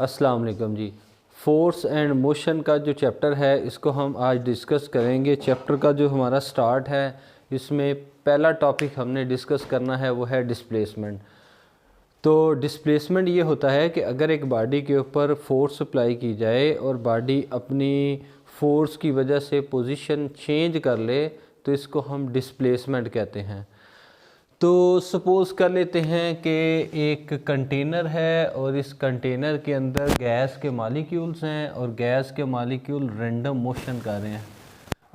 अस्सलाम वालेकुम जी। Force and motion का जो चैप्टर है इसको हम आज डिस्कस करेंगे। चैप्टर का जो हमारा स्टार्ट है इसमें पहला टॉपिक हमने डिस्कस करना है वो है डिस्प्लेसमेंट। तो डिस्प्लेसमेंट ये होता है कि अगर एक बॉडी के ऊपर फोर्स अप्लाई की जाए और बॉडी अपनी फोर्स की वजह से पोजीशन चेंज कर ले तो इसको हम डिस्प्लेसमेंट कहते हैं। तो सपोज़ कर लेते हैं कि एक कंटेनर है और इस कंटेनर के अंदर गैस के मालिक्यूल्स हैं और गैस के मालिक्यूल रैंडम मोशन कर रहे हैं।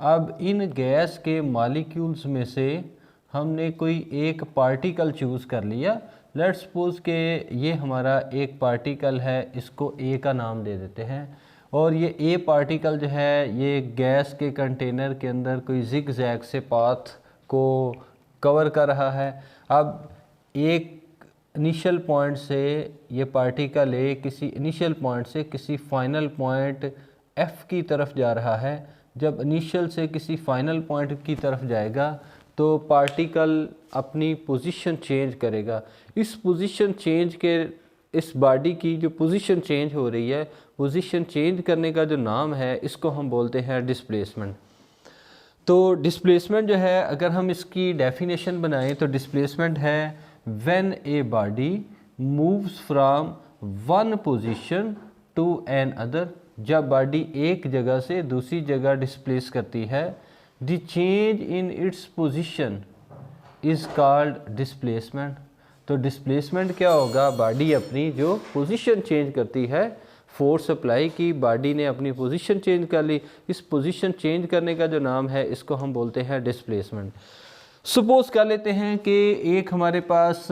अब इन गैस के मालिक्यूल्स में से हमने कोई एक पार्टिकल चूज़ कर लिया। लेट्स सपोज़ कि ये हमारा एक पार्टिकल है, इसको ए का नाम दे देते हैं। और ये ए पार्टिकल जो है ये गैस के कंटेनर के अंदर कोई जिग जैग से पाथ को कवर कर रहा है। अब एक इनिशियल पॉइंट से ये पार्टिकल ए किसी इनिशियल पॉइंट से किसी फाइनल पॉइंट एफ की तरफ जा रहा है। जब इनिशियल से किसी फाइनल पॉइंट की तरफ जाएगा तो पार्टिकल अपनी पोजीशन चेंज करेगा। इस पोजीशन चेंज के इस बॉडी की जो पोजीशन चेंज हो रही है, पोजीशन चेंज करने का जो नाम है इसको हम बोलते हैं डिस्प्लेसमेंट। तो डिस्प्लेसमेंट जो है अगर हम इसकी डेफिनेशन बनाएं तो डिस्प्लेसमेंट है when a body moves from one position to another. जब बॉडी एक जगह से दूसरी जगह डिस्प्लेस करती है, the change in its position is called displacement. तो डिस्प्लेसमेंट क्या होगा? बॉडी अपनी जो पोजीशन चेंज करती है, फोर्स अप्लाई की, बॉडी ने अपनी पोजीशन चेंज कर ली, इस पोजीशन चेंज करने का जो नाम है इसको हम बोलते हैं डिस्प्लेसमेंट। सपोज कर लेते हैं कि एक हमारे पास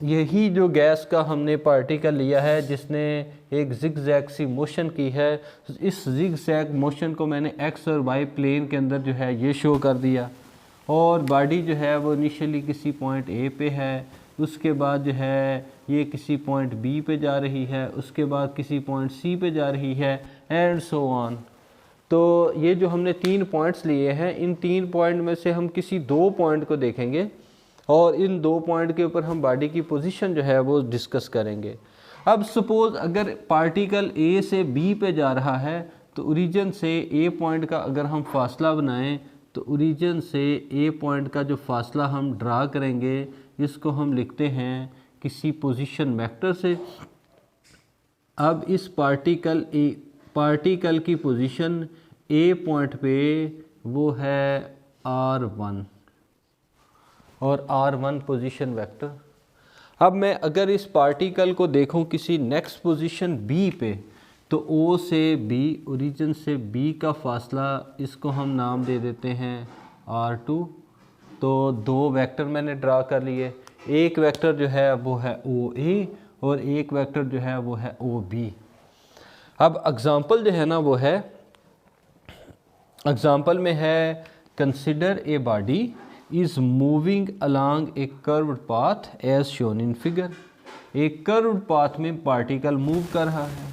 यही जो गैस का हमने पार्टिकल लिया है जिसने एक जिग जैग सी मोशन की है। इस जिग जैग मोशन को मैंने एक्स और वाई प्लेन के अंदर जो है ये शो कर दिया और बॉडी जो है वो इनिशियली किसी पॉइंट ए पे है, उसके बाद जो है ये किसी पॉइंट बी पे जा रही है, उसके बाद किसी पॉइंट सी पे जा रही है एंड सो ऑन। तो ये जो हमने 3 पॉइंट्स लिए हैं, इन 3 पॉइंट में से हम किसी 2 पॉइंट को देखेंगे और इन 2 पॉइंट के ऊपर हम बॉडी की पोजीशन जो है वो डिस्कस करेंगे। अब सपोज़ अगर पार्टिकल ए से बी पे जा रहा है तो ओरिजिन से ए पॉइंट का अगर हम फासला बनाएं तो ओरिजिन से ए पॉइंट का जो फासला हम ड्रा करेंगे इसको हम लिखते हैं किसी पोजीशन वेक्टर से। अब इस पार्टिकल की पोजीशन ए पॉइंट पे वो है R1 और R1 पोजीशन वेक्टर। अब मैं अगर इस पार्टिकल को देखूं किसी नेक्स्ट पोजीशन B पे तो O से B, ओरिजिन से B का फासला इसको हम नाम दे देते हैं R2। तो 2 वेक्टर मैंने ड्रा कर लिए, एक वेक्टर जो है वो है OA और एक वेक्टर जो है वो है OB। अब एग्जांपल जो है ना वो है, एग्जांपल में है consider a body is moving along a curved path as shown in figure. एक कर्व्ड पाथ में पार्टिकल मूव कर रहा है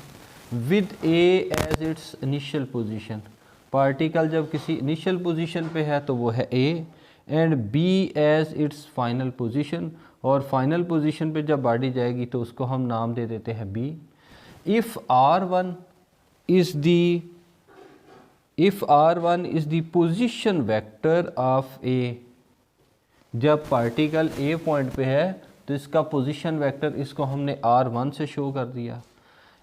with A as its initial position. Particle जब किसी इनिशियल पोजीशन पे है तो वो है A and B as its final position, और फाइनल पोजीशन पे जब बॉडी जाएगी तो उसको हम नाम दे देते हैं B. If R1 is the position vector of A. जब पार्टिकल ए पॉइंट पे है तो इसका पोजीशन वेक्टर इसको हमने R1 से शो कर दिया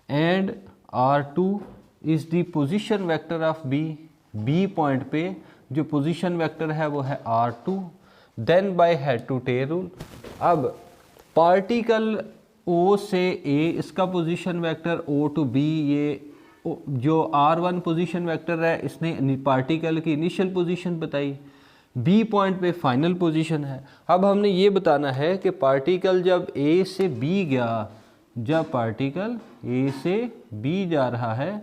and R2 is the position vector of B. B point पे जो पोजीशन वेक्टर है वो है R2। Then by head to tail rule, अब पार्टिकल O से A, इसका position vector O to B, ये जो R1 पोजीशन वेक्टर है इसने पार्टिकल की इनिशियल पोजीशन बताई, B पॉइंट पे फाइनल पोजीशन है। अब हमने ये बताना है कि पार्टिकल जब A से B गया, जब पार्टिकल A से B जा रहा है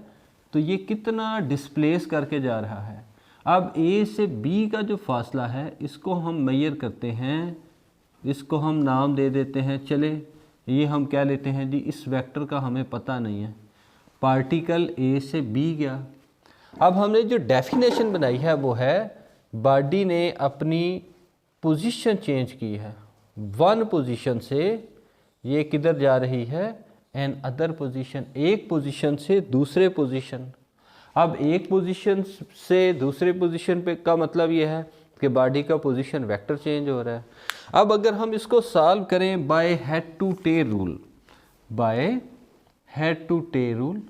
तो ये कितना डिस्प्लेस करके जा रहा है। अब A से B का जो फासला है इसको हम मेजर करते हैं, इसको हम नाम दे देते हैं, चले ये हम क्या लेते हैं जी, इस वेक्टर का हमें पता नहीं है, पार्टिकल A से B गया। अब हमने जो डेफिनेशन बनाई है वो है बॉडी ने अपनी पोजीशन चेंज की है, वन पोजीशन से ये किधर जा रही है, एन अदर पोजीशन, एक पोजीशन से दूसरे पोजीशन। अब एक पोजीशन से दूसरे पोजीशन पे का मतलब ये है कि बॉडी का पोजीशन वेक्टर चेंज हो रहा है। अब अगर हम इसको सॉल्व करें by head to tail rule, by head to tail rule,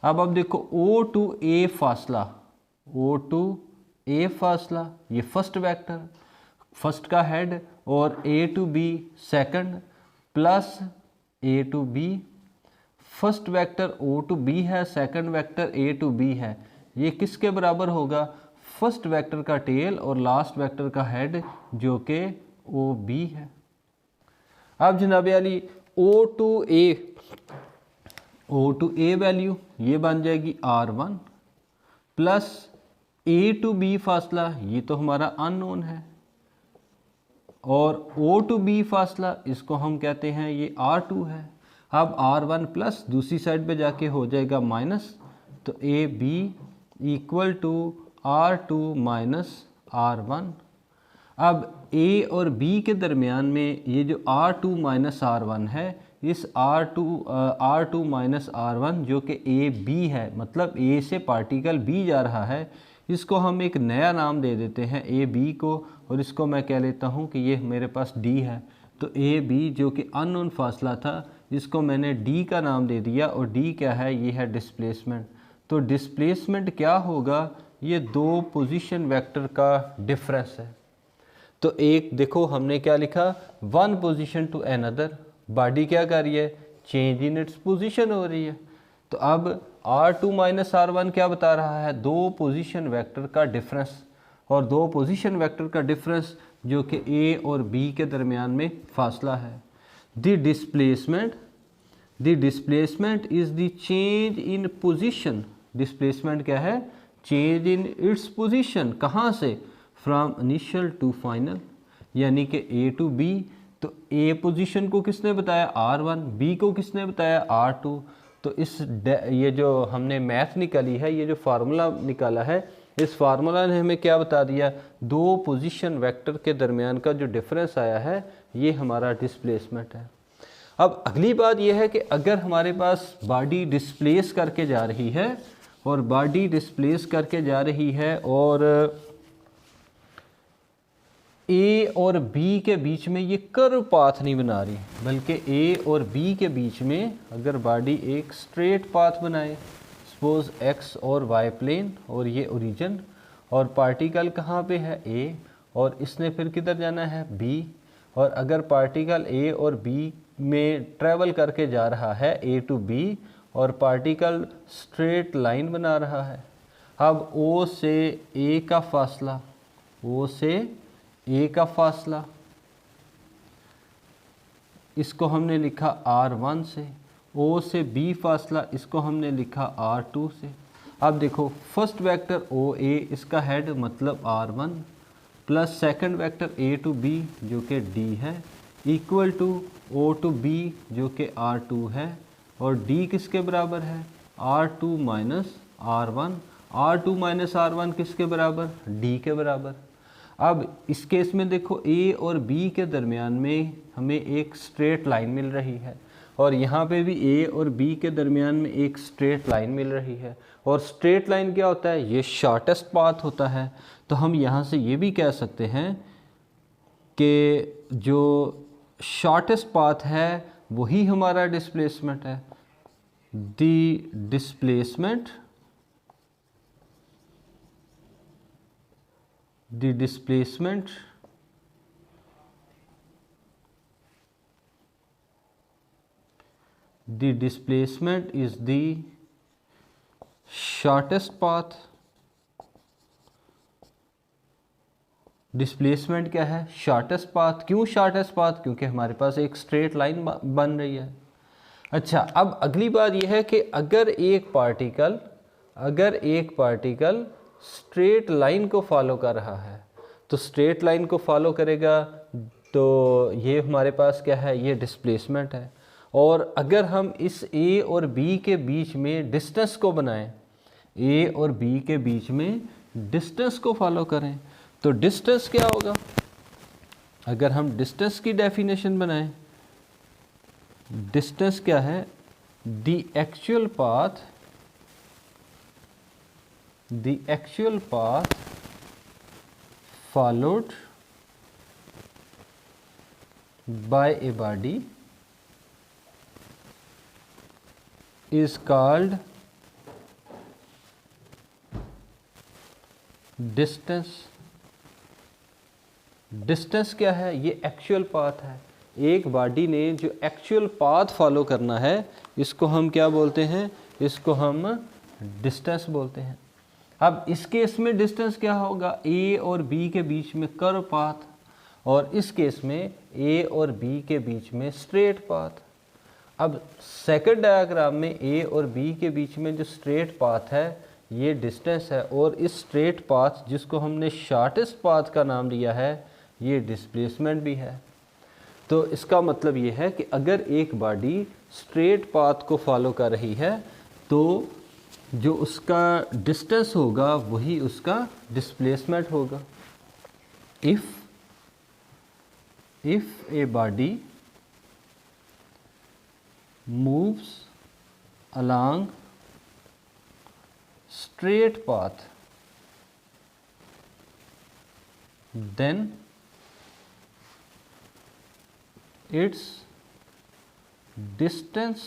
अब देखो O टू A फासला, O टू A फासला, ये फर्स्ट वेक्टर, फर्स्ट का हेड, और A to B second, plus A to B, first vector O to B है, second vector A to B है, ये किसके बराबर होगा? फर्स्ट वेक्टर का टेल और लास्ट वेक्टर का हेड जो कि OB है। अब जनाब Ali O to A value ये बन जाएगी R1 plus A to B फासला, ये तो हमारा अननोन है, और O टू B फासला इसको हम कहते हैं ये R2 है। अब R1 प्लस दूसरी साइड पे जाके हो जाएगा माइनस, तो AB equal to R2 minus R1। अब A और B के दरमियान में ये जो R2 माइनस R1 है, इस R2 माइनस R1 जो कि AB है, मतलब A से पार्टिकल B जा रहा है, इसको हम एक नया नाम दे देते हैं AB को, और इसको मैं कह लेता हूँ कि ये मेरे पास D है। तो AB जो कि अननोन फासला था, इसको मैंने D का नाम दे दिया, और D क्या है? ये है डिस्प्लेसमेंट। तो डिस्प्लेसमेंट क्या होगा? ये दो पोजीशन वेक्टर का डिफरेंस है। तो एक देखो हमने क्या लिखा, वन पोजीशन टू अनदर, बॉडी क्या कर रही है? चेंज इन इट्स पोजीशन हो रही है। तो अब R2 माइनस R1 क्या बता रहा है? दो पोजीशन वेक्टर का डिफरेंस, और दो पोजीशन वेक्टर का डिफरेंस जो कि A और B के दरमियान में फासला है। The displacement is the change in position. Displacement क्या है? Change in its position. कहाँ से? फ्रॉम इनिशियल टू फाइनल, यानी कि A टू B। तो A पोजीशन को किसने बताया? R1, B को किसने बताया? R2। तो ये जो हमने मैथ निकाली है, ये जो फार्मूला निकाला है, इस फार्मूला ने हमें क्या बता दिया? दो पोजीशन वेक्टर के दरमियान का जो डिफरेंस आया है, ये हमारा डिस्प्लेसमेंट है। अब अगली बात यह है कि अगर हमारे पास बॉडी डिस्प्लेस करके जा रही है, और बॉडी डिस्प्लेस करके जा रही है, और A और B के बीच में ये कर्व पाथ नहीं बना रही, बल्कि A और B के बीच में अगर बॉडी एक स्ट्रेट पाथ बनाए, सपोज X और Y प्लेन, और ये ओरिजिन, और पार्टिकल कहाँ पे है? A, और इसने फिर किधर जाना है? B। और अगर पार्टिकल A और B में ट्रैवल करके जा रहा है A टू B, और पार्टिकल स्ट्रेट लाइन बना रहा है, अब O से A का फासला, O से A का फासला, इसको हमने लिखा R1 से, O से B फासला, इसको हमने लिखा R2 से। अब देखो फर्स्ट वेक्टर OA, इसका हेड मतलब R1, plus second vector A to B जो कि D है, equal to O to B जो कि R2 है, और D किसके बराबर है? R2 minus R1। R2 minus R1 किसके बराबर? D के बराबर। अब इस केस में देखो A और B के दरमियान में हमें एक स्ट्रेट लाइन मिल रही है, और यहाँ पे भी A और B के दरमियान में एक स्ट्रेट लाइन मिल रही है। और स्ट्रेट लाइन क्या होता है? ये शॉर्टेस्ट पाथ होता है। तो हम यहाँ से ये भी कह सकते हैं कि जो शॉर्टेस्ट पाथ है वही हमारा डिस्प्लेसमेंट है। The displacement is the shortest path। Displacement क्या है? Shortest path. क्यों शॉर्टेस्ट पाथ? क्योंकि हमारे पास एक स्ट्रेट लाइन बन रही है। अच्छा, अब अगली बात यह है कि अगर एक पार्टिकल स्ट्रेट लाइन को फॉलो कर रहा है, तो स्ट्रेट लाइन को फॉलो करेगा, तो ये हमारे पास क्या है? ये डिस्प्लेसमेंट है। और अगर हम इस A और B के बीच में डिस्टेंस को बनाएं, A और B के बीच में डिस्टेंस को फॉलो करें, तो डिस्टेंस क्या होगा? अगर हम डिस्टेंस की डेफिनेशन बनाएं, डिस्टेंस क्या है? the actual path followed by a body is called distance. Distance क्या है? ये एक्चुअल पाथ है। एक बॉडी ने जो एक्चुअल पाथ फॉलो करना है इसको हम क्या बोलते हैं? इसको हम डिस्टेंस बोलते हैं। अब इस केस में डिस्टेंस क्या होगा? ए और बी के बीच में कर्व पाथ, और इस केस में ए और बी के बीच में स्ट्रेट पाथ। अब सेकंड डायग्राम में ए और बी के बीच में जो स्ट्रेट पाथ है ये डिस्टेंस है, और इस स्ट्रेट पाथ जिसको हमने शॉर्टेस्ट पाथ का नाम दिया है ये डिस्प्लेसमेंट भी है। तो इसका मतलब ये है कि अगर एक बॉडी स्ट्रेट पाथ को फॉलो कर रही है तो जो उसका डिस्टेंस होगा वही उसका डिस्प्लेसमेंट होगा। If a body moves along straight path, then its distance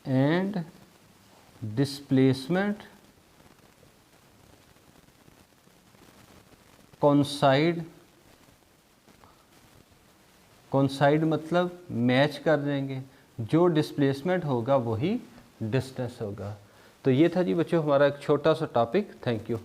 and displacement coincide मतलब मैच कर देंगे। जो डिस्प्लेसमेंट होगा वही डिस्टेंस होगा। तो ये था जी बच्चों हमारा एक छोटा सा टॉपिक। Thank you.